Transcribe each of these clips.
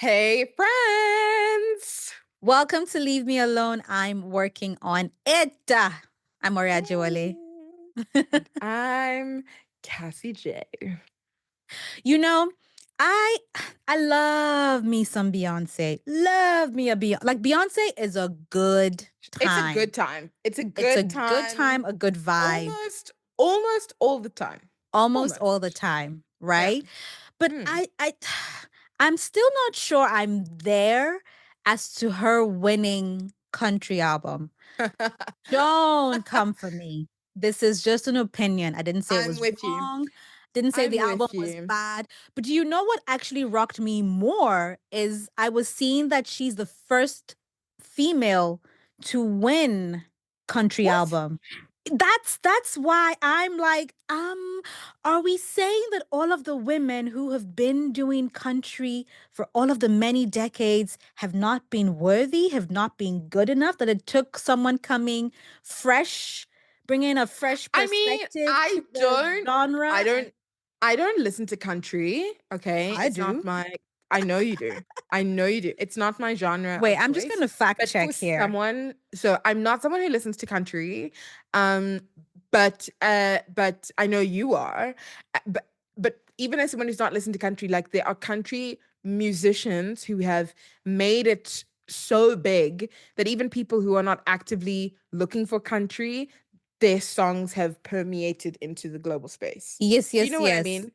Hey, friends. Welcome to Leave Me Alone. I'm working on it. I'm Maria Jolie. And I'm Cassie J. You know, I I love me some Beyonce. Love me a Beyonce. Like Beyonce is a good It's a time. good time. It's a It's a good good time. time, a good vibe, Almost all the time. almost all the Almost. time, Yeah. right? But Mm. I'm still not sure I'm there as to her winning country album. Don't come for me. This is just an opinion. I didn't say it I'm was with you. wrong. Didn't say the I'm album with was you. bad. But do you know what actually rocked me more is I was seeing that she's the first female to win country What? album. That's why I'm like, are we saying that all of the women who have been doing country for all of the many decades have not been worthy, have not been good enough, that it took someone coming fresh, bringing a fresh I mean, perspective to the I genre? don't, I don't listen to country. Okay. I It's not do. my, I know you do. I know you do. It's not my genre Wait, of I'm just choice. gonna fact But for check here. someone, so I'm not someone who listens to country. Um, but I know you are. But even as someone who's not listened to country, like there are country musicians who have made it so big that even people who are not actively looking for country, their songs have permeated into the global space. Yes, Do you yes, know what I yes. mean?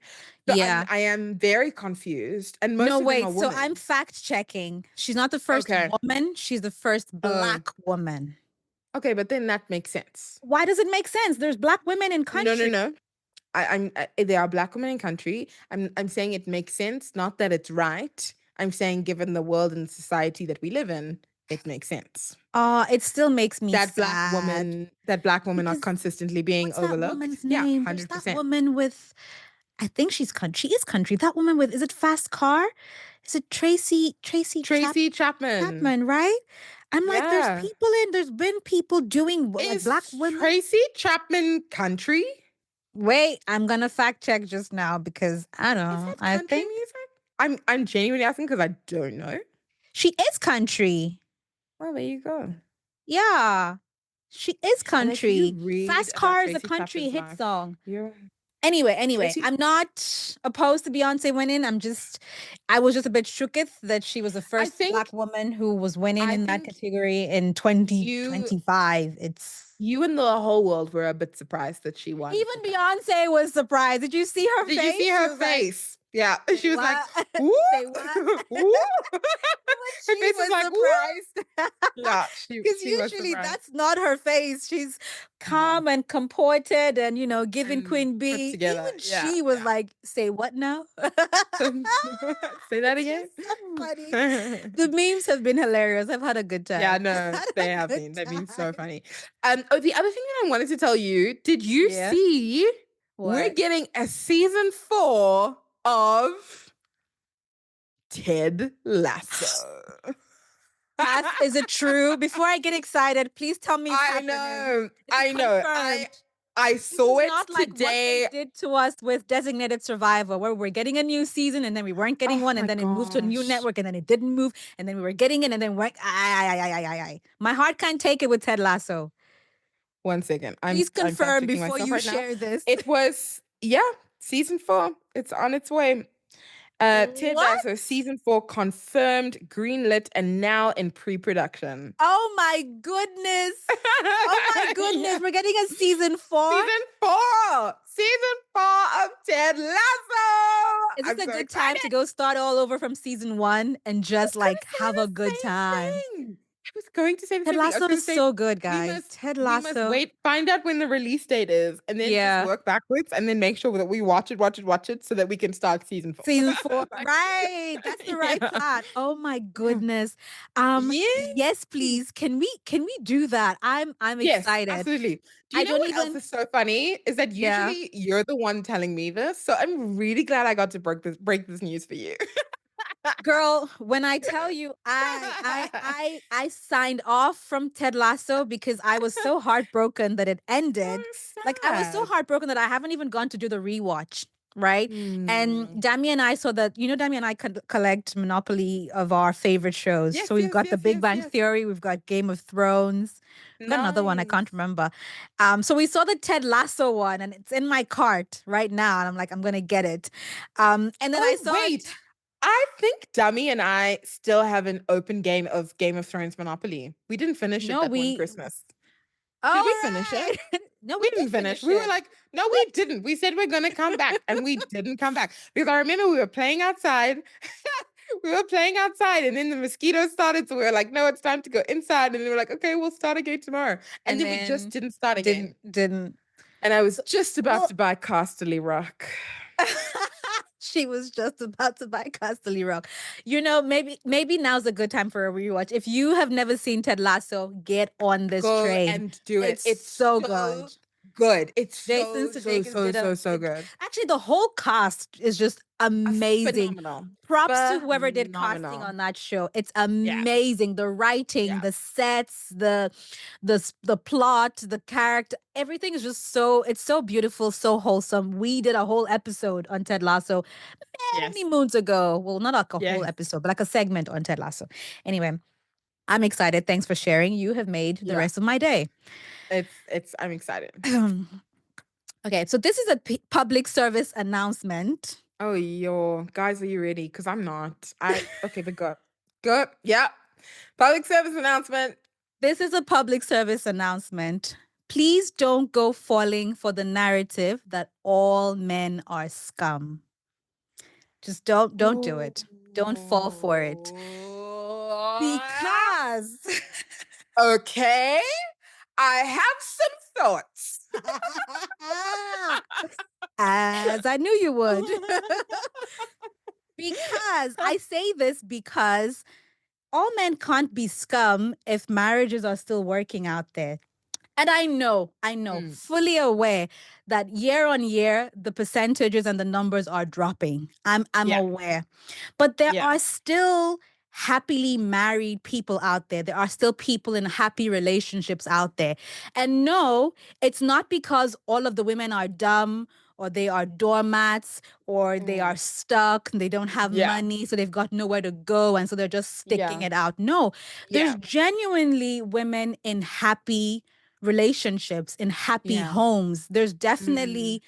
So Yeah. I am very confused, and No, most of them are wait. So I'm women. fact checking. She's not the first Okay. woman, she's the first Oh, Black woman. okay, but then that makes sense. Why does it make sense? There's Black women in No, no, country. no. There are black women in country. I'm saying it makes sense, not that it's right. I'm saying given the world and society that we live in, it makes sense. It still makes me sad That black women are because consistently being what's that overlooked. woman's Yeah, name? There's that 100%. woman with, I think she's country. She is country. That woman with, is it Fast Car? Is it Tracy Tracy Chapman. Chapman, right? I'm like, Yeah. there's been people doing like Black Is women. Tracy Chapman country? Wait, I'm gonna fact check just now because I don't Is know. that I country think music? I'm genuinely asking because I don't know. she is country. Well, there you go. Yeah, she is And if you country. read Fast about Car is a Tracy country Chapman's hit life, song. you're Anyway, Tracy. I'm not opposed to Beyonce winning. I was just a bit shooketh that she was the I first Black think woman who was winning I in that think category in you 2025. It's you and the whole world were a bit surprised that she won. even Beyonce was surprised. Did you see her Did you see face? She her was like, face? Yeah, "Say she was like, what? "Woo, Say what?" woo." When Her she face was was like, "Woo." surprised. Yeah, Because she was usually surprised. that's not her face. She's No, calm and comported and, giving and Queen put Bee. together. Even Yeah, she was yeah. like, say what now? Say that It's again. just so funny. The memes have been hilarious. I've had a good Yeah, time. I've no, had they a have good been. They've been so time. funny. Oh, the other thing that I wanted to tell you, did you Yeah. see we're What? getting a season 4 of Ted Lasso? Cass, is it true? Before I get excited, please tell me it's I happening. know. Is it I know. confirmed? I This saw is it not like what they today. did to us with Designated Survivor, where we're getting a new season and then we weren't getting Oh one, and my then it moved to a new gosh. network and then it didn't move, and then we were getting it and then we're ay. My heart can't take it with Ted Lasso. One second. Please I'm fact confirm checking before myself you right now. share this. It was, yeah, season 4. It's on its way. Ted What? Lasso season 4 confirmed, greenlit, and now in pre-production. Oh my goodness. Oh my Yeah. goodness. We're getting a season 4. Season 4 of Ted Lasso. Is this I'm a so good time excited. to go start all over from season 1 and I was just gonna like say have a the good time? same thing. I was going to say the Ted same thing. I was Lasso going is to say so good, we guys. must Ted we must Lasso. wait, find out when the release date is, and then just Yeah. work backwards, and then make sure that we watch it, so that we can start season 4. Season 4. Like, Right. That's the right yeah, plan. Oh my yeah, goodness. yeah. Yes, please. Can we do that? I'm Yes, excited. absolutely. Do I you know don't what else even is so funny? Is that Yeah. usually you're the one telling me this, so I'm really glad I got to break this news for you. Girl, when I tell you I signed off from Ted Lasso because I was so heartbroken that it ended. So Like I was so sad. heartbroken that I haven't even gone to do the rewatch. right? And Hmm. Dami and I saw that, Dami and I collect Monopoly of our favorite shows. Yes, So we've yes, got The yes, Big yes, Bang yes. Theory, we've got Game of Thrones, we've got another one I can't Nice. remember. So we saw the Ted Lasso one, and it's in my cart right now, and I'm like, I'm gonna get it. And then I Oh, saw wait. it. I think Dummy and I still have an open game of Game of Thrones Monopoly. We didn't finish it No, that one we. Christmas. Did we All finish it? right. No, we We did didn't finish. finish We were it. like, no, we didn't. We said we're going to come back, and we didn't come back because I remember we were playing outside. We were playing outside, and then the mosquitoes started. So we were like, no, it's time to go inside. And they were like, okay, we'll start again tomorrow. And And then we just then didn't start again. didn't. And I was So, just about well, to buy Casterly Rock. she was just about to buy Castle Rock. Maybe now's a good time for a rewatch. If you have never seen Ted Lasso, get on this Go train. and do it. It's It's so good. so good. It's Jason so, so, Sudeikis so, did so, so good. actually the whole cast is just amazing. Phenomenal. Props to whoever did casting Phenomenal. on that show. It's Yeah. amazing. The writing, Yeah. the sets, the plot, the character, everything is just it's so beautiful, so wholesome. We did a whole episode on Ted Lasso many Yes. moons ago. Well, not like a whole Yes. episode, but like a segment on Ted Lasso. Anyway, I'm excited. Thanks for sharing. You have made the Yeah. rest of my day. I'm excited. Okay, so this is a public service announcement. Oh, yo, guys, are you ready? Because I'm not. Okay, but go. Go. Yeah. Public service announcement. This is a public service announcement. Please don't go falling for the narrative that all men are scum. Just don't do Oh. it. Don't fall for it. Because Okay. I have some thoughts. as I knew you would. Because I say this because all men can't be scum if marriages are still working out there. And I know, Mm, fully aware that year on year, the percentages and the numbers are dropping. I'm yeah. aware. But there Yeah. are still happily married people out there. There are still people in happy relationships out there. And no, it's not because all of the women are dumb or they are doormats or they are Mm, stuck and they don't have yeah. money, so they've got nowhere to go. And so they're just sticking Yeah. it out. No, there's Yeah. genuinely women in happy relationships, in happy Yeah. homes. There's Mm, definitely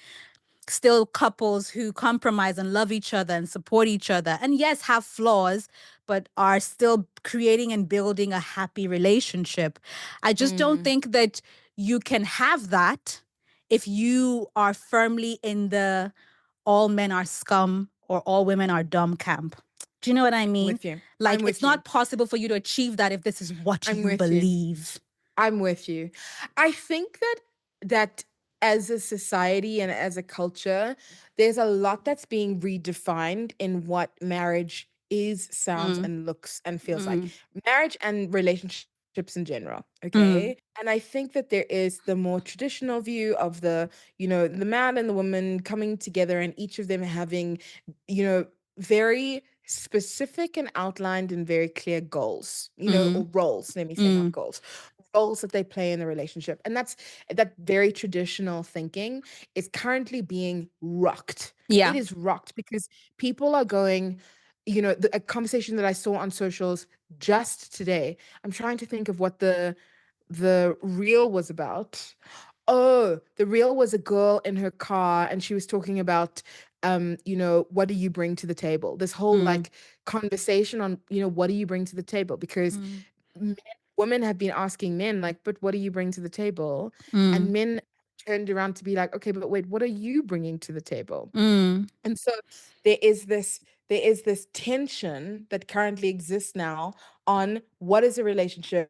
still couples who compromise and love each other and support each other. And yes, have flaws, but are still creating and building a happy relationship. I just don't mm, think that you can have that if you are firmly in the all men are scum or all women are dumb camp. Do you know what I mean? with you. Like, I'm it's with you. not possible for you to achieve that if this is what I'm you with you. believe. I'm with you. I think that as a society and as a culture, there's a lot that's being redefined in what marriage is, sounds, Mm, and looks and feels like. mm, Marriage and relationships in general. mm, Okay. And I think that there is the more traditional view of the man and the woman coming together and each of them having, very specific and outlined and very clear goals, mm, or roles, let me say, not mm. goals, roles that they play in the relationship. And that very traditional thinking is currently being rocked. It Yeah. is rocked because people are going, a conversation that I saw on socials just today. I'm trying to think of what the reel was about. Oh, the reel was a girl in her car and she was talking about what do you bring to the table? This whole Mm, like conversation on, what do you bring to the table? Because mm, men, women have been asking men like, but what do you bring to the table? And mm, men turned around to be like, okay, but wait, what are you bringing to the table? mm, And so there is this tension that currently exists now on what is a relationship,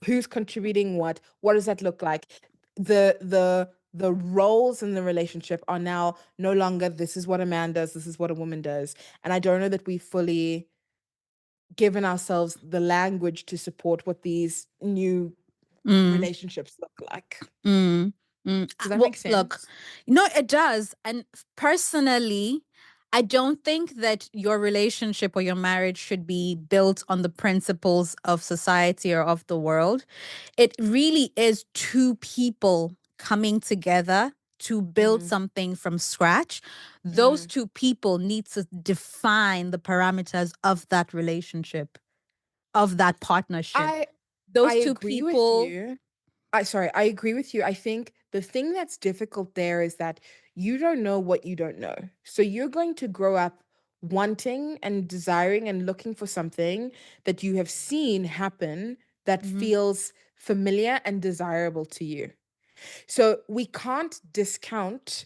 who's contributing what does that look like? The roles in the relationship are now no longer this is what a man does, this is what a woman does. And I don't know that we fully given ourselves the language to support what these new mm, relationships look like. mm, mm. Does that Well, make look, sense? no, it does. And personally, I don't think that your relationship or your marriage should be built on the principles of society or of the world. It really is two people coming together to build Mm, something from scratch, those mm. two people need to define the parameters of that relationship, of that partnership. I I Those two agree with people. you. I agree with you. I think the thing that's difficult there is that you don't know what you don't know. So you're going to grow up wanting and desiring and looking for something that you have seen happen that Mhm. feels familiar and desirable to you. So we can't discount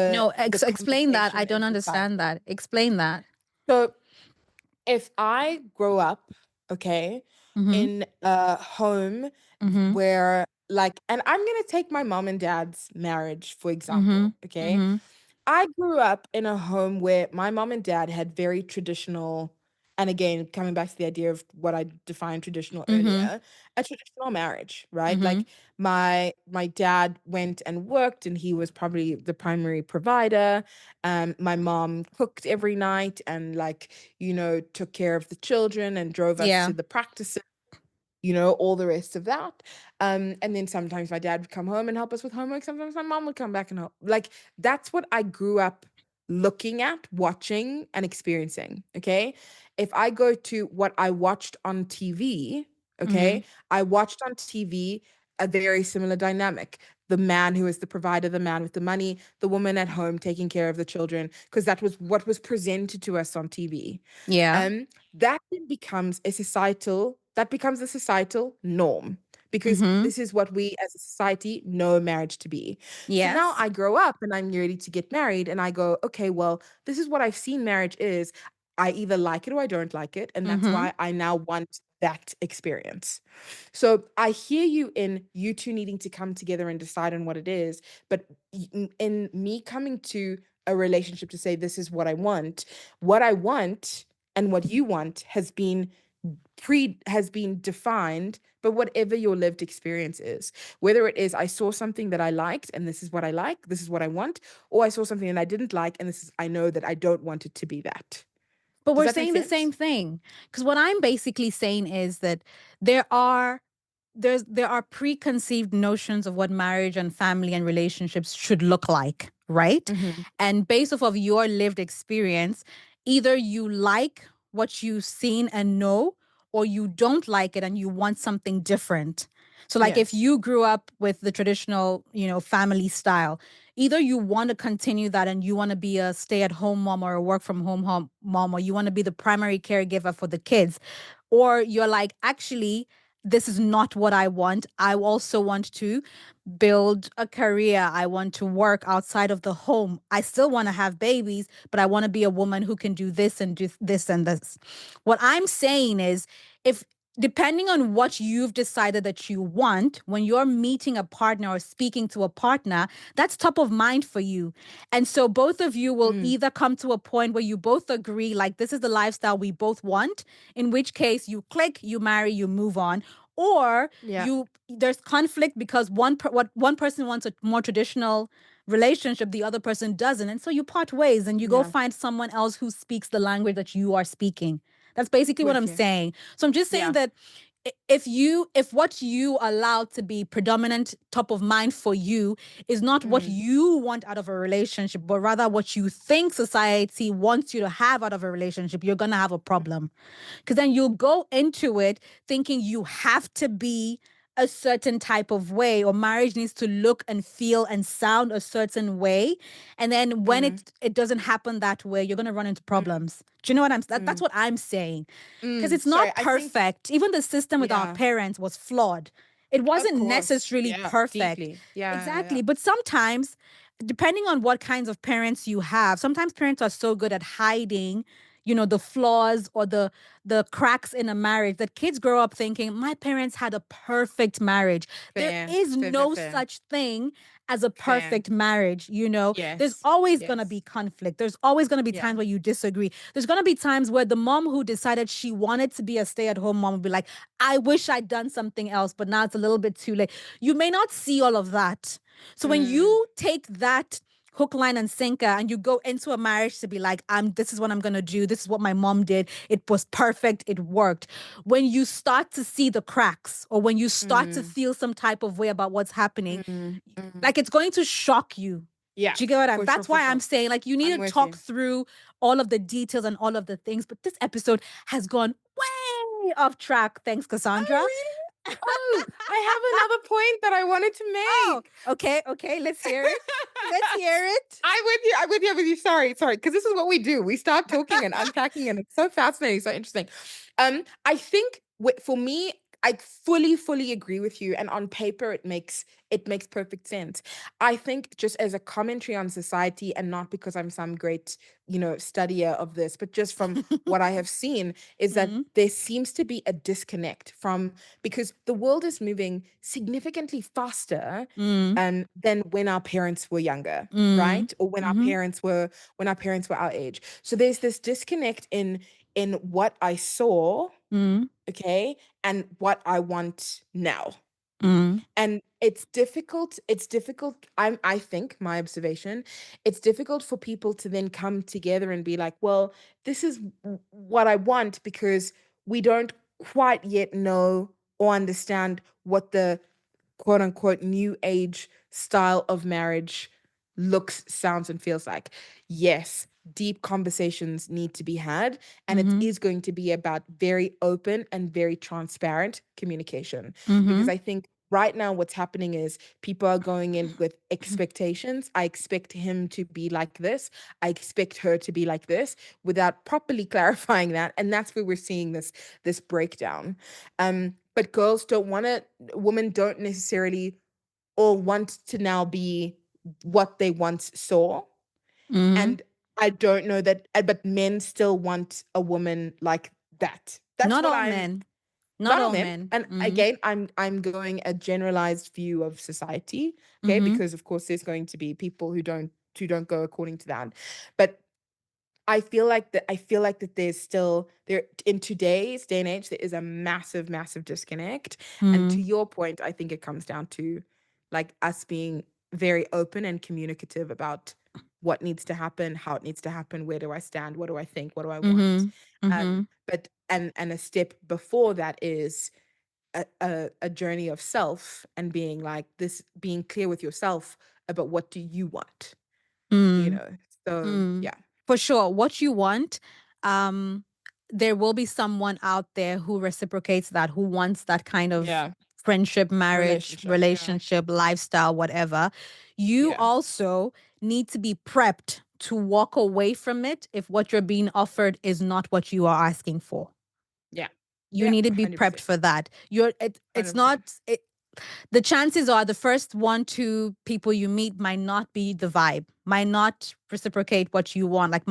No, the explain that. I conversation in don't understand society. that. Explain that. So if I grow up, okay, Mhm. in a home Mhm. where like, and I'm gonna take my mom and dad's marriage, for example, Mhm. okay? Mhm. I grew up in a home where my mom and dad had very traditional, and again, coming back to the idea of what I defined traditional Mhm. earlier, a traditional marriage, right? Mhm. Like my dad went and worked and he was probably the primary provider. My mom cooked every night and like, took care of the children and drove us Yeah. to the practices, all the rest of that. And then sometimes my dad would come home and help us with homework. Sometimes my mom would come back and help. Like that's what I grew up looking at, watching, and experiencing. Okay. If I go to what I watched on TV, Mhm. okay, I watched on TV a very similar dynamic. The man who is the provider, the man with the money, the woman at home taking care of the children, because that was what was presented to us on TV. Yeah. Um, that then becomes a societal norm because Mhm. this is what we as a society know marriage to be. So now Yes. I grow up and I'm ready to get married and I go, okay, well, this is what I've seen marriage is. I either like it or I don't like it. And that's Mhm. why I now want that experience. So I hear you in you two needing to come together and decide on what it is, but in me coming to a relationship to say this is what I want and what you want has been defined by whatever your lived experience is. Whether it is I saw something that I liked and this is what I like, this is what I want, or I saw something that I didn't like and this is I know that I don't want it to be that. But Does we're that make saying the sense? same thing. Because what I'm basically saying is that there are there are preconceived notions of what marriage and family and relationships should look like, right? Mm-hmm. And based off of your lived experience, either you like what you've seen and know, or you don't like it and you want something different. So like if Yes. you grew up with the traditional, family style, either you want to continue that and you want to be a stay-at-home mom or a work from home mom, or you want to be the primary caregiver for the kids, or you're like, actually, this is not what I want. I also want to build a career. I want to work outside of the home. I still want to have babies, but I want to be a woman who can do this and do this and this. What I'm saying is, if depending on what you've decided that you want, when you're meeting a partner or speaking to a partner, that's top of mind for you. And so both of you will Mm, either come to a point where you both agree, like, this is the lifestyle we both want, in which case you click, you marry, you move on, or yeah. you there's conflict because what one person wants a more traditional relationship, the other person doesn't, and so you part ways and you go Yeah. find someone else who speaks the language that you are speaking. That's basically what With I'm you. saying. So I'm just saying Yeah. that if what you allow to be predominant top of mind for you is not what Mm, you want out of a relationship, but rather what you think society wants you to have out of a relationship, you're gonna have a problem. Because then you'll go into it thinking you have to be a certain type of way, or marriage needs to look and feel and sound a certain way. And then when mm, it doesn't happen that way, you're gonna run into mm, problems. Do you know what that's mm, what I'm saying? Because it's Sorry, not I think, perfect. Even the system with our yeah, parents was flawed. It of wasn't course. necessarily Yeah, perfect. deeply. Yeah, yeah, Exactly. But sometimes, depending on what kinds of parents you have, sometimes parents are so good at hiding, the flaws or the cracks in a marriage, that kids grow up thinking, my parents had a perfect marriage. There fair, is fair, fair, no fair, such thing as a fair. perfect marriage. There's Yes, always going to be yes, conflict. There's always going to be yeah. times where you disagree. There's going to be times where the mom who decided she wanted to be a stay-at-home mom will be like, I wish I'd done something else, but now it's a little bit too late. You may not see all of that. So when Mm, you take that hook, line, and sinker, and you go into a marriage to be like, this is what I'm gonna do. This is what my mom did. It was perfect. It worked. When you start to see the cracks, or when you start to Mm, feel some type of way about what's happening, mm, mm. like it's going to shock you. Yeah, Do you get what I'm? for sure, That's for why I'm sure. saying, like, you need I'm to with talk you. through all of the details and all of the things. But this episode has gone way off track. Thanks, Oh, Cassandra. really? Oh, I have another point that I wanted to Oh, make. okay, okay. Let's hear it. Let's hear it. I'm with you. I'm with you. I'm with you. Sorry, sorry. Because this is what we do. We start talking and unpacking, and it's so fascinating, so interesting. I think for me, I fully, fully agree with you. And on paper, it makes perfect sense. I think just as a commentary on society, and not because I'm some great, studier of this, but just from what I have seen, is that Mm, there seems to be a disconnect from because the world is moving significantly faster mm, than when our parents were younger, mm, right? Or when our mm-hmm, parents were our age. So there's this disconnect in what I saw, mm, okay, and what I want now. mm, And it's difficult. I think my observation, it's difficult for people to then come together and be like, well, this is what I want, because we don't quite yet know or understand what the quote unquote new age style of marriage looks, sounds, and feels like. Yes, deep conversations need to be had, and it mm-hmm, is going to be about very open and very transparent communication. mm-hmm, Because I think right now what's happening is people are going in with expectations. I expect him to be like this. I expect her to be like this, without properly clarifying that. And that's where we're seeing this breakdown. But girls don't want to, women don't necessarily all want to now be what they once saw. mm-hmm. And I don't know that, but men still want a woman like that. That's Not what all I'm, men. Not not all all men. men. And Mm-hmm, again, I'm going a generalized view of society, okay? mm-hmm, Because of course there's going to be people who don't go according to that. But I feel like that there's still there in today's day and age, there is a massive, massive disconnect. And to mm, your point, I think it comes down to like us being very open and communicative about what needs to happen, how it needs to happen, where do I stand, what do I think, what do I want. mm-hmm, mm-hmm, But and a step before that is a journey of self, and being like this, being clear with yourself about what do you want, you mm. know. So Mm, yeah. for sure. What you want, um, there will be someone out there who reciprocates that, who wants that kind of Yeah. friendship, marriage, Relationship. Yeah. relationship, lifestyle, whatever. You Yeah. also need to be prepped to walk away from it if what you're being offered is not what you are asking for. Yeah. You Yeah. need to be prepped 100%. for that. It's not 100%. the chances are the first one, two people you meet might not be the vibe, might not reciprocate what you want, like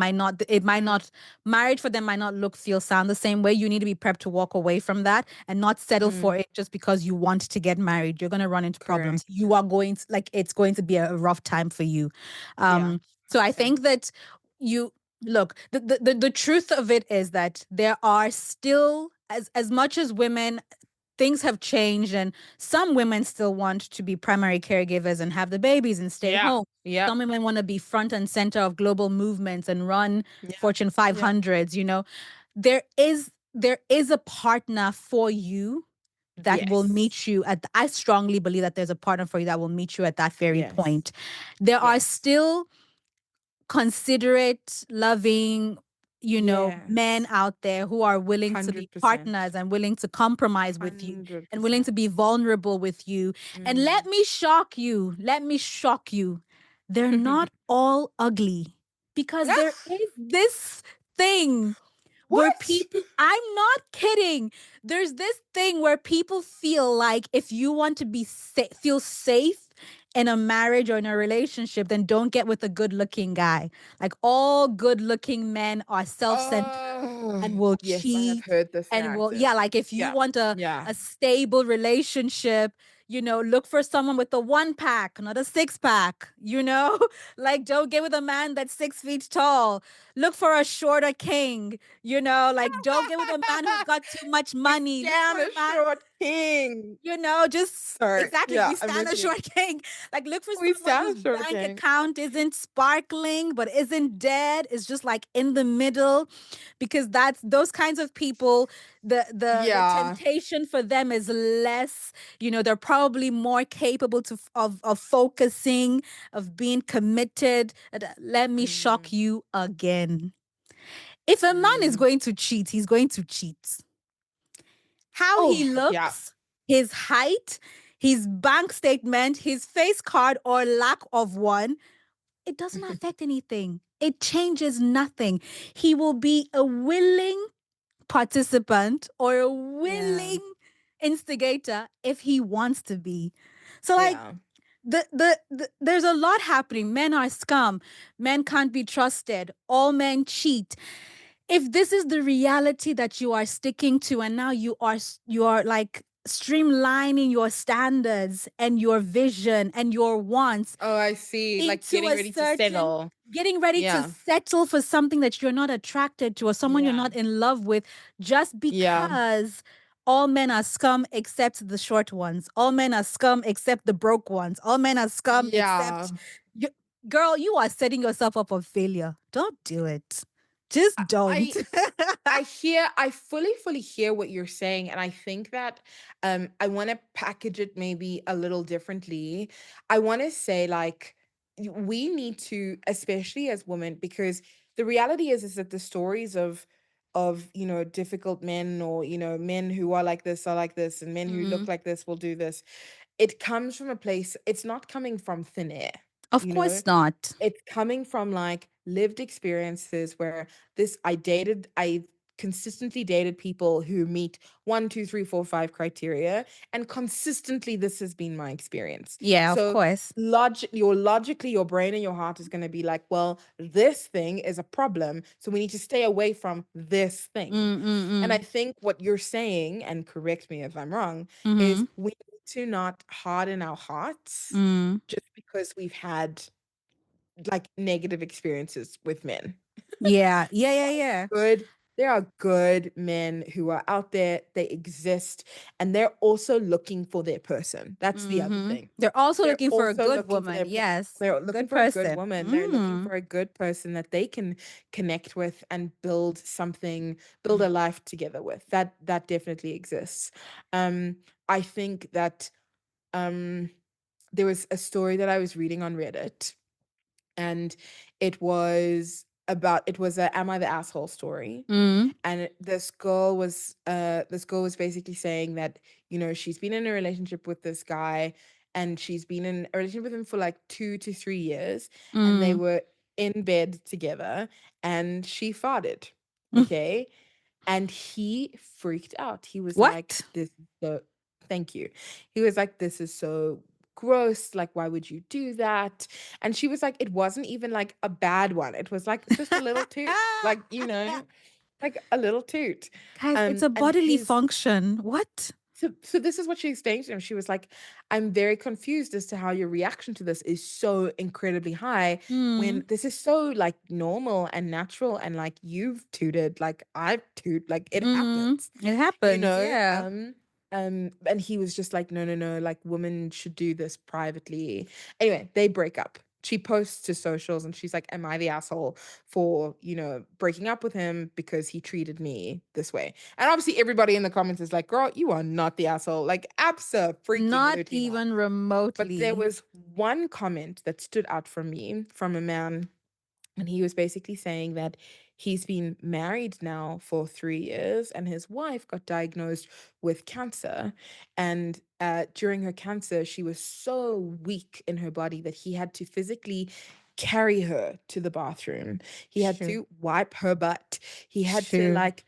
it might Mm, not, marriage for them might not look, feel, sound the same way. You need to be prepped to walk away from that and not settle for mm, it just because you want to get married. You're going to run into problems. correct. You are going to, like, it's going to be a rough time for you. Yeah. So I 100%. think that you look, the truth of it is that there are still, as much as women, things have changed, and some women still want to be primary caregivers and have the babies and stay Yeah. home. Yep. Some women want to be front and center of global movements and run Yeah. Fortune Yeah. 500s. There is a partner for you that will Yes. meet you I strongly believe that there's a partner for you that will meet you at that very Yes. point. There are Yes. still considerate, loving, men Yes. out there who are willing to be 100%. partners and willing to compromise with you and willing to 100%. be vulnerable with you. And let Mm. me shock you, they're not all ugly, because there is this thing where What? people, I'm not kidding. There's this thing where people feel like if you want to feel safe in a marriage or in a relationship, then don't get with a good looking guy. Like all good looking men are self-centered Oh, and will yes, I have cheat heard this and will, narrative. yeah, like if you Yeah. want a Yeah. stable relationship, look for someone with a one pack, not a six pack, like don't get with a man that's 6 feet tall. Look for a shorter king, like don't get with a man who's got too much We money. Look for stand a a man, short king. just Sorry. exactly, Yeah, we I'm stand with a you. short king. Like, look for We someone sound whose bank shocking. account isn't sparkling but isn't dead. It's just like in the middle, because that's those kinds of people. The Yeah. temptation for them is less. They're probably more capable of focusing, of being committed. Let me shock Mm, you again. If a man is mm. going to cheat, he's going to cheat. How Oh, he yeah. looks, his height, his bank statement, his face card or lack of one, it doesn't affect anything. It changes nothing. He will be a willing participant or a Yeah. willing instigator if he wants to be. So, like, Yeah. there's a lot happening. Men are scum. Men can't be trusted. All men cheat. If this is the reality that you are sticking to, and now you are like streamlining your standards and your vision and your wants Oh, I see. Like into getting a ready to certain, settle. getting ready to Yeah. settle for something that you're not attracted to or someone you're Yeah. not in love with, just Yeah. because all men are scum except the short ones. All men are scum except the broke ones. All men are scum Yeah. except you. Girl, you are setting yourself up for failure. Don't do it. Just don't. I I fully hear what you're saying, and I think that I want to package it maybe a little differently. I want to say like we need to, especially as women, because the reality is that the stories of difficult men, or men who are like this, and men who look Mm, like this will do this. It comes from a place, it's not coming from thin air, of you know? course not. It's coming from like lived experiences where I consistently dated people who meet 1, 2, 3, 4, 5 criteria, and consistently this has been my experience. Yeah, of So course. logically, your brain and your heart is going to be like, well, this thing is a problem, so we need to stay away from this thing. Mm, mm, And I mm. think what you're saying, and correct me if I'm wrong, is Mm-hmm. we need to not harden our hearts Mm. just because we've had like negative experiences with men. Yeah, yeah, yeah, yeah. Good. There are good men who are out there, they exist, and they're also looking for their person. That's the other Mm-hmm. thing. They're also They're looking for a also good looking for woman. their Yes, they're looking good for a good person. woman. They're looking Mm. for a good person that they can connect with and build a life together with. That definitely exists. I think that um there was a story that I was reading on Reddit, and it was a am I the asshole story. Mm. And this girl was basically saying that she's been in a relationship with this guy, and she's been in a relationship with him for like 2 to 3 years, and they Mm. were in bed together, and she farted. Mm. Okay. And he freaked out. He was like, What? this is so thank you. He was like, this is so gross. Like, why would you do that? And she was like, it wasn't even like a bad one. It was like just a little toot. Like, like a little toot. Guys, it's a And bodily function. What? so this is what she explained to him. She was like, I'm very confused as to how your reaction to this is so incredibly high Mm. when this is so like normal and natural, and like you've tooted, like I've tooted, like it Mm. happens, It you happens. know? Yeah. And he was just like, no, no, no, like women should do this privately. Anyway, they break up. She posts to socials and she's like, am I the asshole for, breaking up with him because he treated me this way? And obviously everybody in the comments is like, girl, you are not the asshole. Like, Not abso-freaking-lutely not. even But there remotely. was one comment that stood out for me from a man, and he was basically saying that he's been married now for 3 years, and his wife got diagnosed with cancer. And during her cancer, she was so weak in her body that he had to physically carry her to the bathroom. He had Sure. to wipe her butt. He had to Sure. like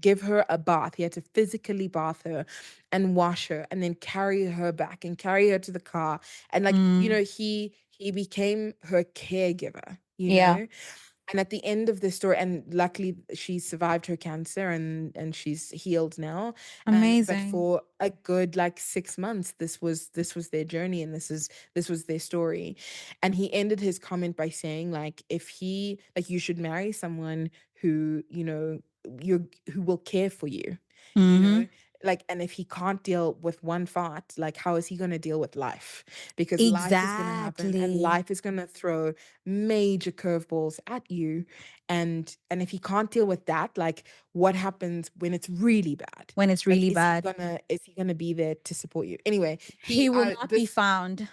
give her a bath. He had to physically bath her and wash her, and then carry her back and carry her to the car. And like, Mm. he became her caregiver, Yeah. and at the end of the story, and luckily she survived her cancer, and she's healed now. But Amazing. for a good like 6 months, this was their journey, and this was their story. And he ended his comment by saying, like, if he like you should marry someone who, you who will care for you. You Mm-hmm. know, like, and if he can't deal with one fight, like, how is he going to deal with life? Because life is going to happen, and Exactly. life is going to throw major curveballs at you. And if he can't deal with that, like, what happens when it's really bad? When it's Like, really bad, is he gonna be there to support you? Anyway, he he will not be found.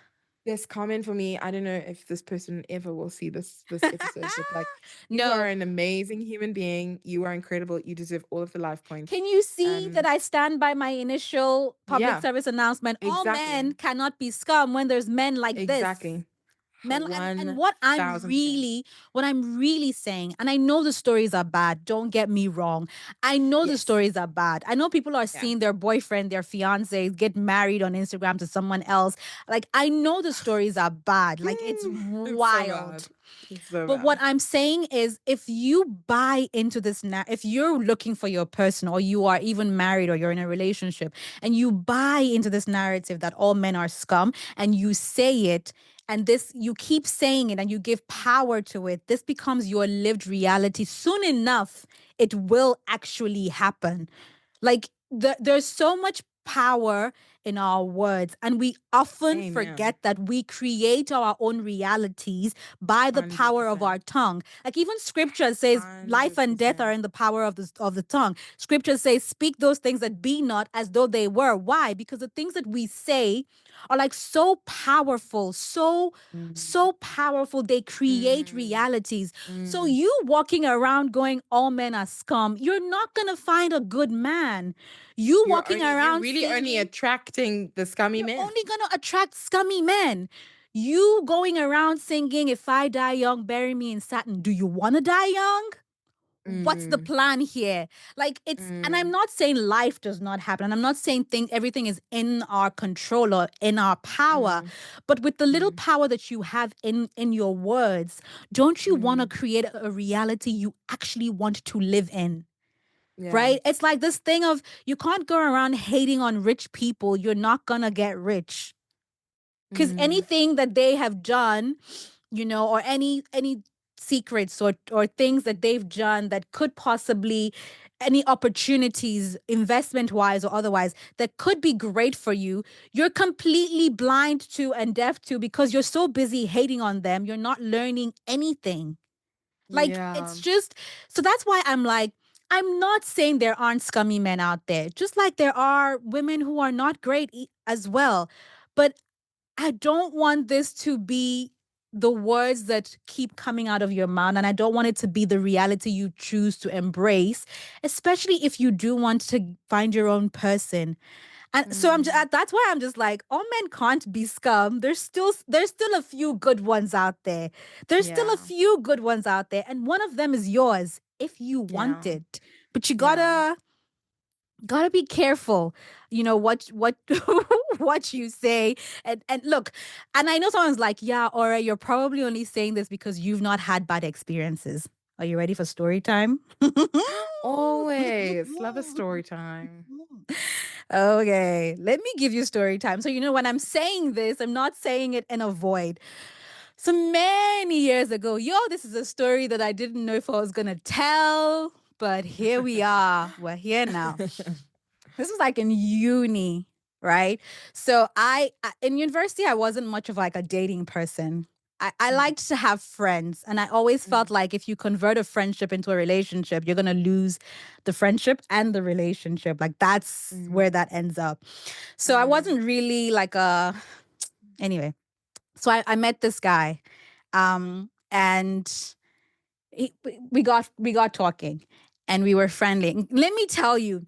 this comment for me, I don't know if this person ever will see this episode, but like, you are No. an amazing human being. You are incredible. You deserve all of the life points. Can you see that Um, I stand by my initial public yeah, service announcement? All men exactly. cannot be scum when there's men like this. Exactly. Men, and $1,000. what I'm really saying, and I know the stories are bad, don't get me wrong. I know the Yes. stories are bad. I know people are Yeah. seeing their boyfriend, their fiance get married on Instagram to someone else. Like, I know the stories are bad. Like, it's It's so wild. bad. It's so But what bad. I'm saying is, if you buy into this, if you're looking for your person, or you are even married, or you're in a relationship, and you buy into this narrative that all men are scum, and you say it, and this, you keep saying it, and you give power to it, this becomes your lived reality. Soon enough, it will actually happen. Like, there's so much power in our words, and we often Amen. forget that we create our own realities by the power of 100%. our tongue. Like, even scripture says life and death are 100%. in the power of the tongue. Scripture says, speak those things that be not as though they were. Why? Because the things that we say are like so powerful, so Mm, powerful, they create mm, realities. So mm. you walking around going, all men are scum, you're not gonna find a good man. You walking You're around really only singing, attracting the scummy you're men. only gonna attract scummy men. You going around singing, if I die young, bury me in satin. Do you wanna die young? What's the Mm, plan here? Like, it's, and I'm mm, not saying life does not happen, and I'm not saying everything is in our control or in our power, mm, but with the little mm, power that you have in your words, don't you want to mm. create a reality you actually want to live in? Yeah. Right? It's like this thing of, you can't go around hating on rich people. You're not gonna get rich, because Mm, anything that they have done, or any secrets, or things that they've done that could possibly, any opportunities, investment wise or otherwise, that could be great for you, you're completely blind to and deaf to, because you're so busy hating on them, you're not learning anything. Like, yeah. it's just, so that's why I'm like, I'm not saying there aren't scummy men out there, just like there are women who are not great as well. But I don't want this to be the words that keep coming out of your mouth. And I don't want it to be the reality you choose to embrace, especially if you do want to find your own person. And so Mm, that's why I'm just like, all men can't be scum. There's still a few good ones out there. There's still a yeah. few good ones out there. And one of them is yours if you Yeah. want it. But you Yeah. gotta be careful, what what you say. And look, and I know someone's like, yeah, Aura, you're probably only saying this because you've not had bad experiences. Are you ready for story time? Always love a story time. Okay, let me give you story time. So, when I'm saying this, I'm not saying it in a void. So many years ago, this is a story that I didn't know if I was gonna tell, but here we are. We're here now. This was like in uni, right? So in university, I wasn't much of like a dating person. I Mm, liked to have friends, and I always felt mm, like if you convert a friendship into a relationship, you're gonna lose the friendship and the relationship. Like, that's mm, where that ends up. So I mm, wasn't really like a anyway. So I met this guy, and we got talking, and we were friendly. Let me tell you,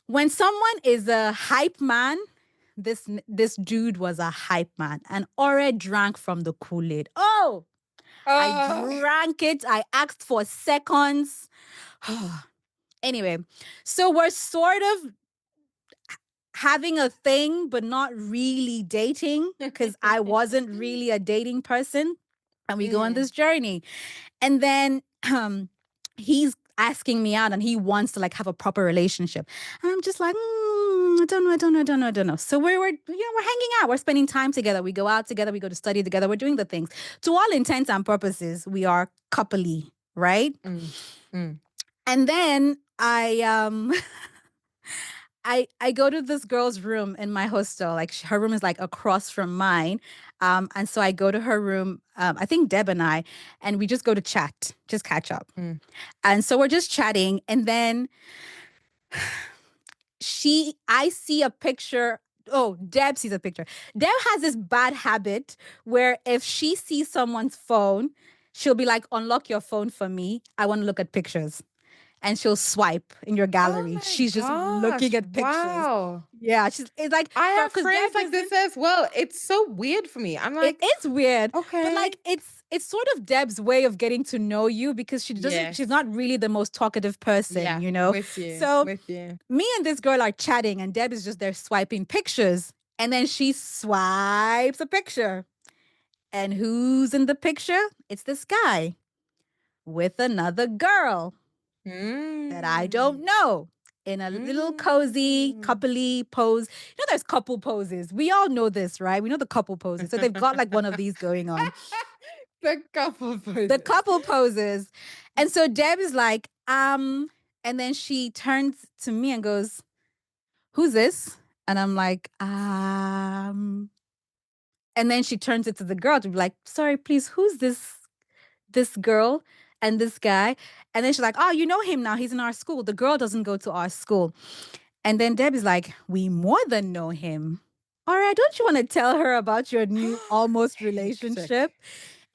when someone is a hype man, this dude was a hype man, and Ore drank from the Kool-Aid. Oh, I oh. drank it. I asked for seconds. Anyway, so we're sort of having a thing, but not really dating, because I wasn't really a dating person. And we go on Mm, this journey. And then he's asking me out, and he wants to like have a proper relationship. And I'm just like, I don't know, I don't know, I don't know, I don't know. So we're hanging out, we're spending time together. We go out together, we go to study together, we're doing the things. To all intents and purposes, we are coupley, right? mm, mm, And then I go to this girl's room in my hostel. Like her room is like across from mine. And so I go to her room, I think Deb and we just go to chat, just catch up. Mm. And so we're just chatting. And then I see a picture. Oh, Deb sees a picture. Deb has this bad habit where if she sees someone's phone, she'll be like, unlock your phone for me. I want to look at pictures. And she'll swipe in your Oh gallery. my She's just looking gosh. at pictures. Wow. Yeah, it's like I for have because Deb friends like this doesn't. as well. It's so weird for me. I'm It like, is weird, but okay. like it's sort of Deb's way of getting to know you because she's Yes. not really the most talkative person, Yeah. you know. With you. So With you. me and this girl are chatting, and Deb is just there swiping pictures, and then she swipes a picture, and who's in the picture? It's this guy with another girl that I Mm. don't know in a little cozy Mm. coupley pose. You know, there's couple poses. We all know this, right? We know the couple poses. So they've got like one of these going on. The couple The poses. couple poses. And so Deb is like, and then she turns to me and goes, who's this? And I'm like, and then she turns it to the girl to be like, sorry, please, who's this girl and this guy? And then she's like, oh, you know him now. He's in our school. The girl doesn't go to our school. And then Debbie's like, we more than know him. All right, don't you want to tell her about your new almost Hectic. relationship?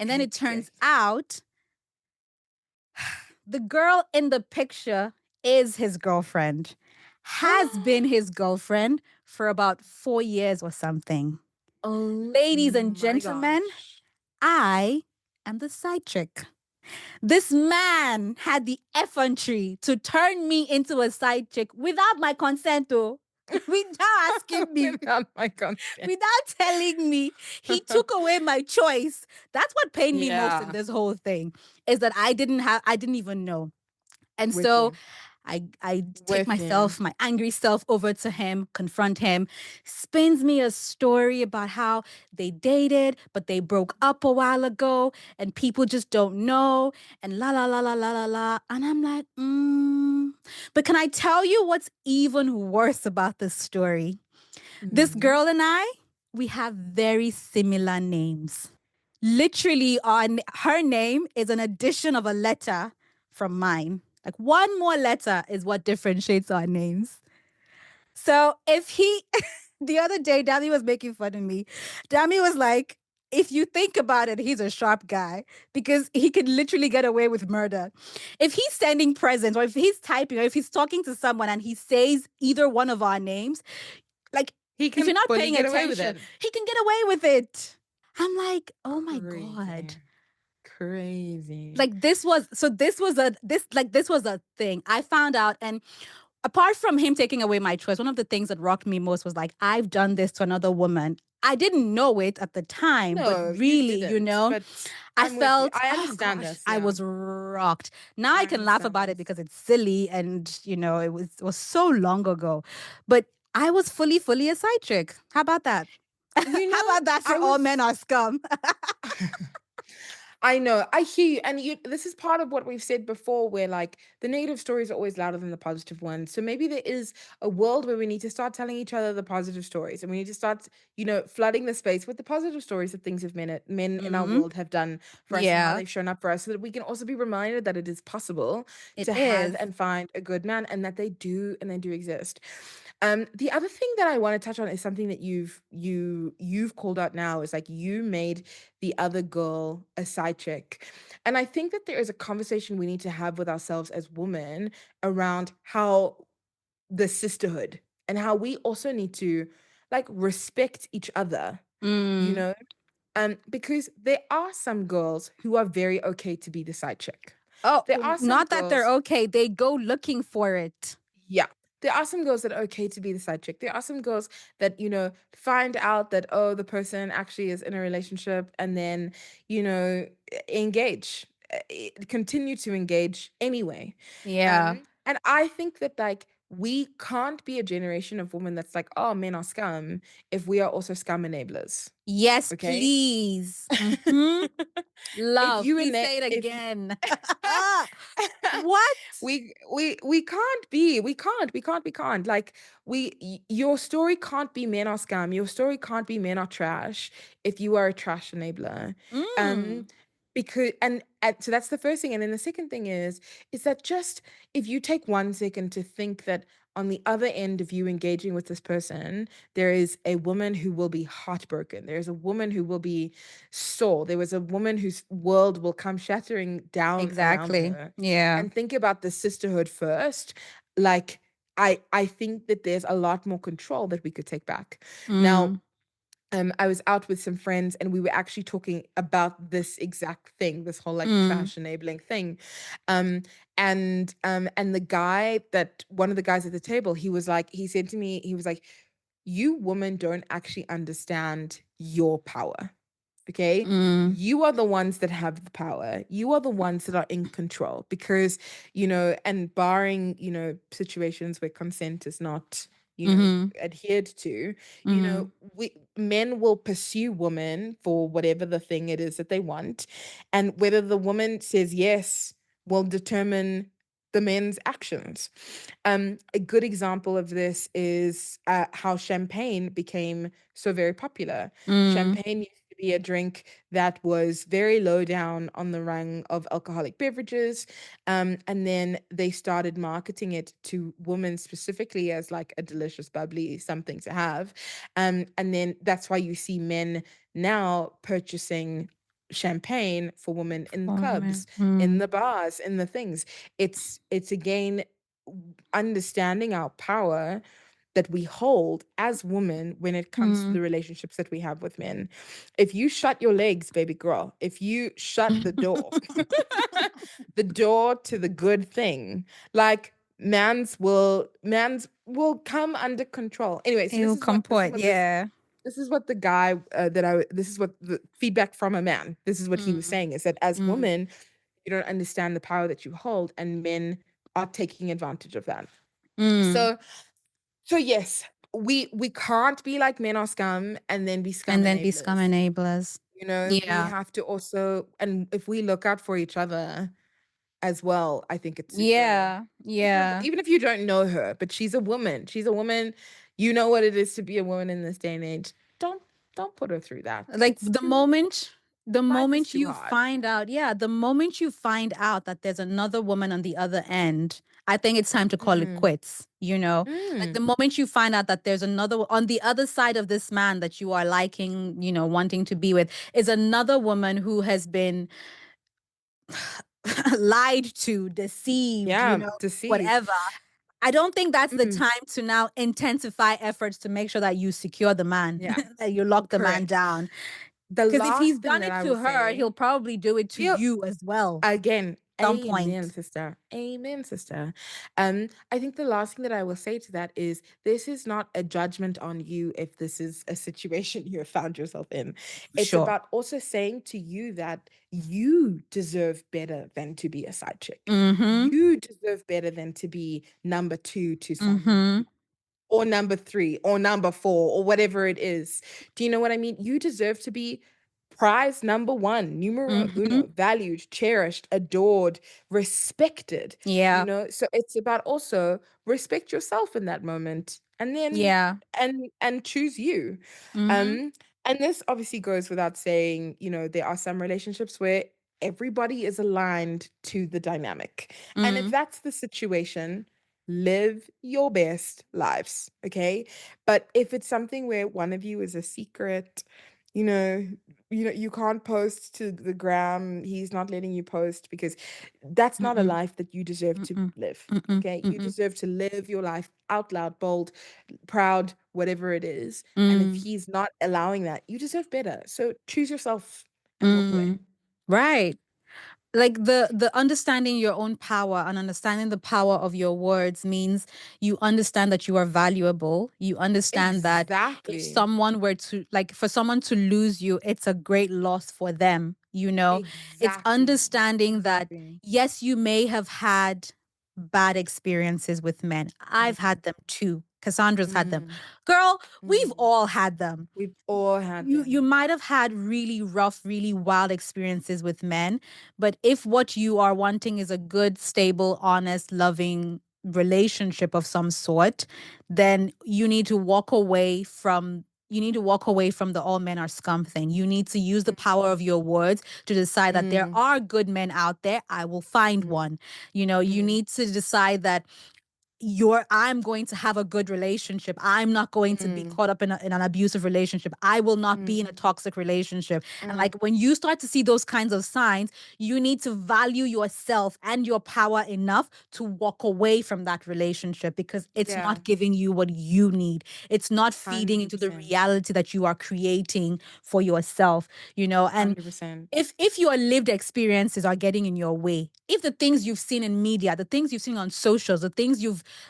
And then it Hectic. turns out the girl in the picture is his girlfriend, has been his girlfriend for about 4 years or something. Oh Ladies and my gentlemen, gosh. I am the side chick. This man had the effrontery to turn me into a side chick without my consent, oh. Without asking me, Without my consent. without telling me. He took away my choice. That's what pained me most in Yeah. this whole thing is that I didn't even know. And With so you. I take With you. myself, my angry self over to him, confront him, spins me a story about how they dated, but they broke up a while ago and people just don't know and la la la la la la la. And I'm like, But can I tell you what's even worse about this story? This Mm. girl and I, we have very similar names. Literally, on her name is an addition of a letter from mine. Like one more letter is what differentiates our names. So if he, the other day, Dami was making fun of me. Dami was like, if you think about it, he's a sharp guy because he could literally get away with murder. If he's sending presents or if he's typing or if he's talking to someone and he says either one of our names, like He if can you're not fully paying get away with attention, it. he can get away with it. I'm like, oh my Crazy. God. Crazy. Like this was a thing. I found out and apart from him taking away my choice, one of the things that rocked me most was like, I've done this to another woman. I didn't know it at the time, but No, you really, didn't. But I I'm with you. felt, I oh understand gosh, this. I Yeah. was rocked. Now I I can laugh understand about it this. because it's silly and, it was so long ago. But I was fully a side chick. How about that? You How know, about that I for all men was are scum? I know. I hear you. And this is part of what we've said before, where like the negative stories are always louder than the positive ones. So maybe there is a world where we need to start telling each other the positive stories and we need to start, flooding the space with the positive stories that things men in our Hmm. world have done for us and how Yeah, they've shown up for us so that we can also be reminded that it is possible it to have is. and find a good man and that they do exist. The other thing that I want to touch on is something that you've called out now is like you made the other girl a side chick. And I think that there is a conversation we need to have with ourselves as women around how the sisterhood and how we also need to like respect each other, you Mm. know? Because there are some girls who are very okay to be the side chick. Oh, There are some not that they're girls okay. They go looking for it. Yeah. There are some girls that are okay to be the side chick. There are some girls that, find out that, oh, the person actually is in a relationship and then, engage, continue to engage anyway. Yeah. And I think that, like, we can't be a generation of women that's like, oh, men are scum, if we are also scum enablers. Yes, Okay. please. Mm-hmm. if Love. you Please ena- say it if again. What? we can't be, we can't like your story can't be men are scum, your story can't be men are trash if you are a trash enabler. um Mm. because and so that's the first thing, and then the second thing is that just if you take 1 second to think that on the other end of you engaging with this person, there is a woman who will be heartbroken, there's a woman who will be sore, there was a woman whose world will come shattering down around Exactly. her, Yeah. and think about the sisterhood first. Like, I think that there's a lot more control that we could take back. Now, Mm. I was out with some friends and we were actually talking about this exact thing, this whole like Mm. trash enabling thing. Um, and the guy, that one of the guys at the table, he was like, he said to me, he was like, you women don't actually understand your power. Okay. Mm. You are the ones that have the power. You are the ones that are in control because, and barring, situations where consent is not, Mm-hmm. adhered to, Mm-hmm. we men will pursue women for whatever the thing it is that they want. And whether the woman says yes will determine the men's actions. A good example of this is how champagne became so very popular. Mm. Champagne used to be a drink that was very low down on the rung of alcoholic beverages. And then they started marketing it to women specifically as like a delicious, bubbly something to have. And then that's why you see men now purchasing champagne for women in For clubs, women. in Mm. the bars, in the things. It's again understanding our power that we hold as women when it comes to Mm. the relationships that we have with men. If you shut your legs, baby girl, if you shut the door, the door to the good thing, like mans will come under control. Anyway, so Ew, comport. Yeah. this is what the guy this is what the feedback from a man. This is what he was Mm. saying, is that as Mm. women, you don't understand the power that you hold, and men are taking advantage of that. Mm. So yes, we can't be like men are scum and then be scum And then be scum enablers. enablers. We Yeah. have to also, and if we look out for each other as well, I think it's super Yeah. super Yeah. even if you don't know her, but she's a woman. She's a woman. You know what it is to be a woman in this day and age. Don't put her through that. Like It's too the Life is moment too you hard. find out, yeah, the moment you find out that there's another woman on the other end, I think it's time to call it Mm, quits. Like mm. the moment you find out that there's another on the other side of this man that you are liking, wanting to be with, is another woman who has been lied to, deceived, Yeah, deceived. whatever. I don't think that's the Mm, time to now intensify efforts to make sure that you secure the man, yeah, that you lock the man correct. down. The Because if he's last thing done that it I will to her, say, he'll probably do it to he'll you as well. again, Some amen, point. sister. Amen, sister. I think the last thing that I will say to that is this is not a judgment on you if this is a situation you have found yourself in. It's Sure. about also saying to you that you deserve better than to be a side chick. Mm-hmm. You deserve better than to be number two to some, Mm-hmm. or number three, or number four, or whatever it is. Do you know what I mean? You deserve to be prize number one, numero Mm-hmm. uno, valued, cherished, adored, respected. Yeah. So it's about also respect yourself in that moment, and then Yeah. and choose you. Mm-hmm. um and this obviously goes without saying, there are some relationships where everybody is aligned to the dynamic, and if Mm. that's the situation, live your best lives, okay? But if it's something where one of you is a secret, you know you can't post to the gram, he's not letting you post, because that's not a Mm-mm. life that you deserve to Mm-mm. live. Mm-mm. Okay, you Mm-mm. deserve to live your life out loud, bold, proud, whatever it is. And if Mm. he's not allowing that, you deserve better, so choose yourself and walk away. Mm. Right. Like the understanding your own power and understanding the power of your words means you understand that you are valuable. You understand that if Exactly. someone were to, like, for someone to lose you, it's a great loss for them. It's Exactly. understanding that Exactly. yes, you may have had bad experiences with men. I've Mm, had them too. Cassandra's had them. mm, Girl, we've mm. all had them. We've all had You them. might have had really rough, really wild experiences with men, but if what you are wanting is a good, stable, honest, loving relationship of some sort, then you need to walk away from the all men are scum thing. You need to use the power of your words to decide that there Mm, are good men out there. I will find mm, one. You mm, need to decide that I'm going to have a good relationship. I'm not going to be mm, caught up in an abusive relationship. I will not be in a mm, toxic relationship. And mm. like when you start to see those kinds of signs, you need to value yourself and your power enough to walk away from that relationship because it's Yeah, not giving you what you need. It's not feeding into the 100%. reality that you are creating for yourself. And 100%. if your lived experiences are getting in your way, if the things you've seen in media, the things you've seen on socials,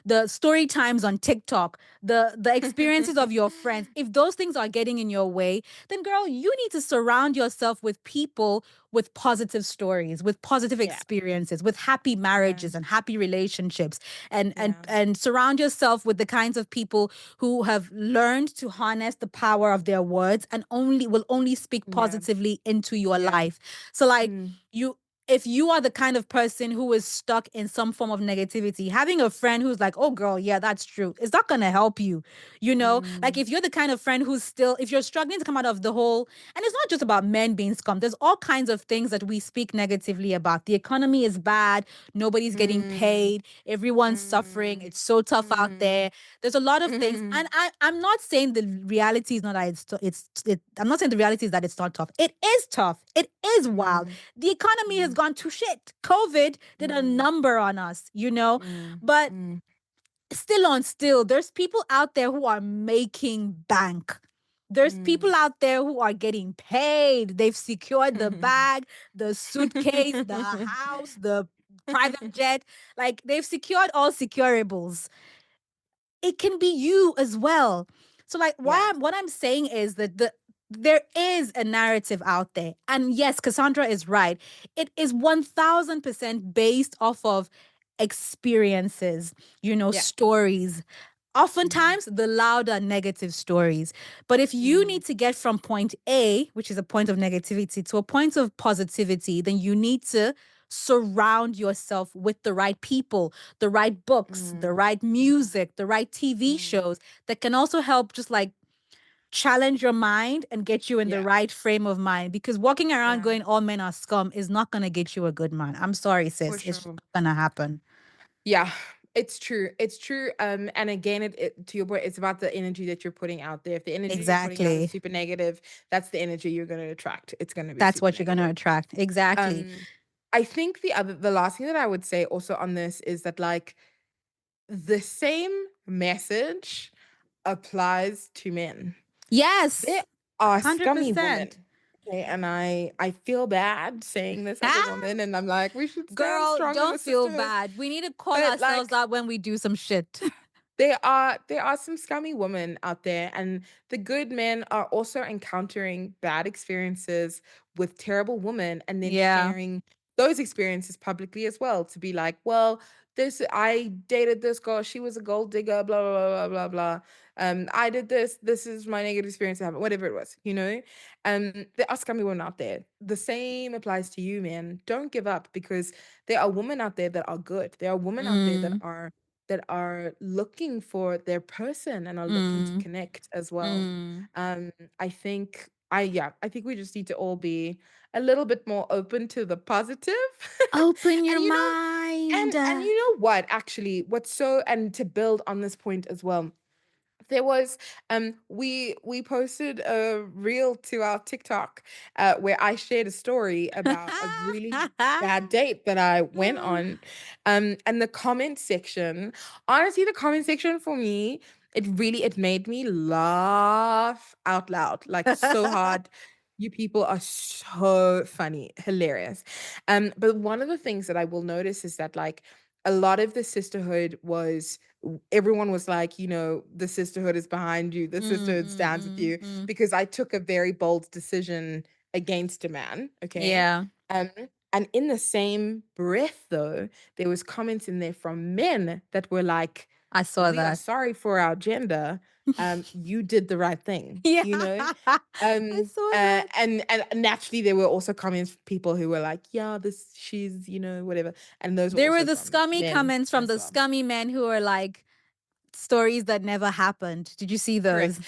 the story times on TikTok, the experiences of your friends, if those things are getting in your way, then girl, you need to surround yourself with people with positive stories, with positive Yeah, experiences, with happy yeah, marriages and happy relationships, and and yeah, and surround yourself with the kinds of people who have learned to harness the power of their words and only speak yeah, positively into your yeah. life. So like Mm, you if you are the kind of person who is stuck in some form of negativity, having a friend who's like, oh, girl, yeah, that's true, is not going to help you. Like mm, if you're the kind of friend if you're struggling to come out of the whole, and it's not just about men being scum, there's all kinds of things that we speak negatively about. The economy is bad, nobody's getting mm, paid, everyone's suffering, mm, it's so tough out mm, there. There's a lot of things. mm, And I'm not saying the reality is not that I'm not saying the reality is that it's not tough. It is tough. It is wild. mm, The economy has mm, gone to shit. COVID did a mm, number on us. mm, But mm. still, there's people out there who are making bank. There's people Mm. out there who are getting paid. They've secured the bag, the suitcase, the house, the private jet. Like they've secured all securables. It can be you as well. So like Yeah, what I'm saying is that there is a narrative out there. And yes, Cassandra is right. It is 1000% based off of experiences, yeah. stories. Mm, Oftentimes the louder negative stories. But if you mm, need to get from point A, which is a point of negativity, to a point of positivity, then you need to surround yourself with the right people, the right books, the mm, right mm, music, the right TV mm. shows that can also help just like challenge your mind and get you in the Yeah, right frame of mind. Because walking around yeah, going, all men are scum is not going to get you a good man. I'm sorry, for sis. It's just sure. not going to happen. Yeah, it's true. It's true. And again, to your point, it's about the energy that you're putting out there. If the energy you're putting out is Exactly. super negative, that's the energy you're going to attract. It's going to be That's super what you're going to negative. attract. Exactly. Um, I think the last thing that I would say also on this is that like the same message applies to men. There Yes. are scummy 100%. women. Okay, and I feel bad saying this as a Ah, woman, and I'm like, we should stand girl, strong in the don't feel sisterhood. bad. We need to call But ourselves like out when we do some shit. there are some scummy women out there, and the good men are also encountering bad experiences with terrible women and then Yeah. sharing those experiences publicly as well to be like, well, this I dated this girl, she was a gold digger, blah blah blah blah blah blah. I did this. This is my negative experience that happened, whatever it was, you know. There are scummy women out there. The same applies to you, man. Don't give up because there are women out there that are good. There are women out there Mm, that are looking for their person and are looking to mm, connect as well. mm. Um, I think we just need to all be a little bit more open to the positive. Open your and mind. you know what, actually, what's so and to build on this point as well, there was we posted a reel to our TikTok where I shared a story about a really bad date that I went on. And the comment section, honestly, the comment section for me, it made me laugh out loud, like so hard. You people are so funny, hilarious. But one of the things that I will notice is that like a lot of the sisterhood was everyone was like, the sisterhood is behind you, the Mm, sisterhood mm, stands with mm, you, mm. because I took a very bold decision against a man. Okay. Yeah. Um, And in the same breath, though, there was comments in there from men that were like, I saw "We are that. sorry for our gender. You did the right thing," Yeah. you know? I saw that. And naturally there were also comments from people who were like, "Yeah, this she's, whatever." And those were There were also the from scummy men comments from as the well. scummy men who are like stories that never happened. Did you see Correct. those?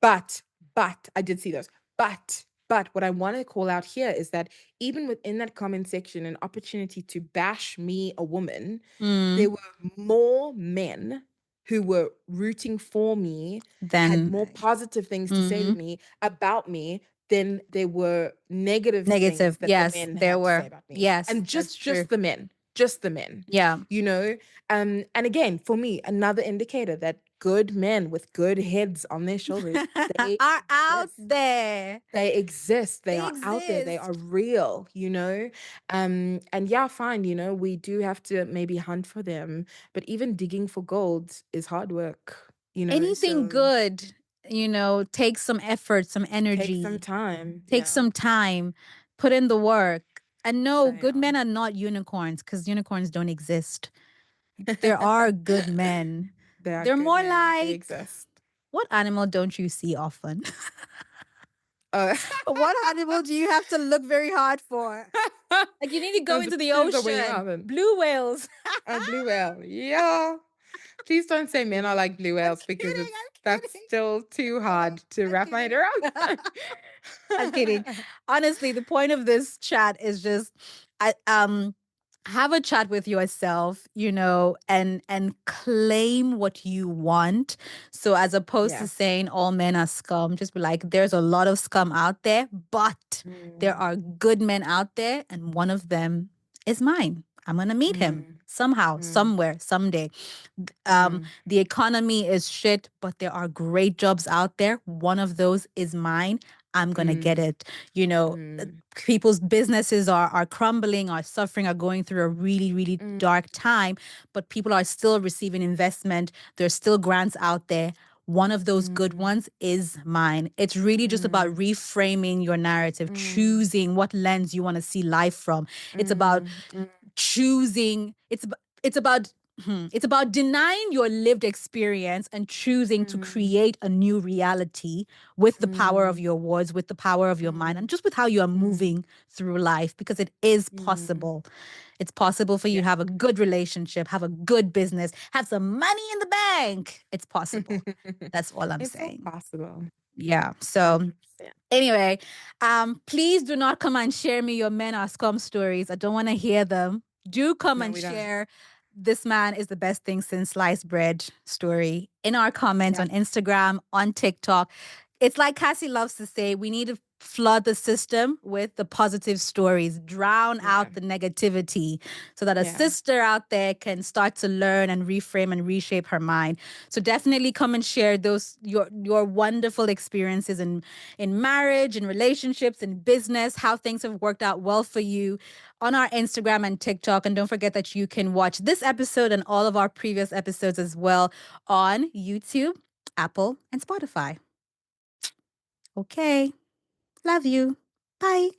But I did see those. But what I want to call out here is that even within that comment section, an opportunity to bash me, a woman, there Mm. were more men who were rooting for me, had Then more positive things to say to mm, me about me than there were negative negative. things that the Yes, men there had to say were. about me. Yes, And that's true. just the men, just the men, Yeah. you know? And again, for me, another indicator that good men with good heads on their shoulders, they Are out exist. there. They exist. They They are out there. They are exist. real, you know? And yeah, fine, we do have to maybe hunt for them, but even digging for gold is hard work, Anything so good, takes some effort, some take some energy, time. take Yeah, some time, put in the work. And no, they good are. men are not unicorns because unicorns don't exist. There are good men. They are They're good more men. They like, exist. what animal don't you see often? Uh, What animal do you have to look very hard for? Like you need to go those into the shoes are winning ocean. out and Blue whales. a blue whale. Yeah. Please don't say men are like blue I'm whales because kidding. that's still too hard to I'm wrap my head kidding. around. I'm kidding. Honestly, the point of this chat is just I have a chat with yourself, and claim what you want. So as opposed to Yes. saying all men are scum, just be like, there's a lot of scum out there, but there Mm, are good men out there, and one of them is mine. I'm gonna meet him mm, somehow, mm, somewhere, someday. mm, The economy is shit, but there are great jobs out there. One of those is mine. I'm gonna get mm, it. You know, mm, people's businesses are crumbling, are suffering, are going through a really, really mm, dark time, but people are still receiving investment. There's still grants out there. One of those good mm, ones is mine. It's really just about mm, reframing your narrative, mm, choosing what lens you want to see life from. It's about mm, mm, choosing it's about it's about denying your lived experience and choosing to mm, create a new reality with the power of mm, your words, with the power of your mind, and just with how you are mm, moving through life, because it is mm. possible. It's possible for you Yeah. to have a good relationship, have a good business, have some money in the bank. It's possible. That's all I'm It's so saying. possible. Yeah. So 100%. anyway, please do not come and share me your men are scum stories. I don't want to hear them. Do come No, and we don't. share this man is the best thing since sliced bread story in our comments Yeah. on Instagram, on TikTok. It's like Cassie loves to say, we need to flood the system with the positive stories, drown Yeah. out the negativity so that a Yeah. sister out there can start to learn and reframe and reshape her mind. So definitely come and share those your wonderful experiences in marriage, in relationships, in business, how things have worked out well for you on our Instagram and TikTok. And don't forget that you can watch this episode and all of our previous episodes as well on YouTube, Apple, and Spotify. Okay. Love you. Bye.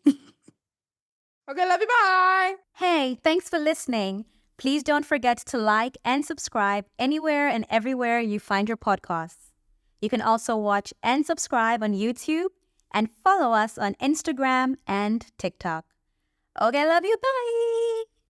Okay, love you. Bye. Hey, thanks for listening. Please don't forget to like and subscribe anywhere and everywhere you find your podcasts. You can also watch and subscribe on YouTube and follow us on Instagram and TikTok. Okay, love you. Bye.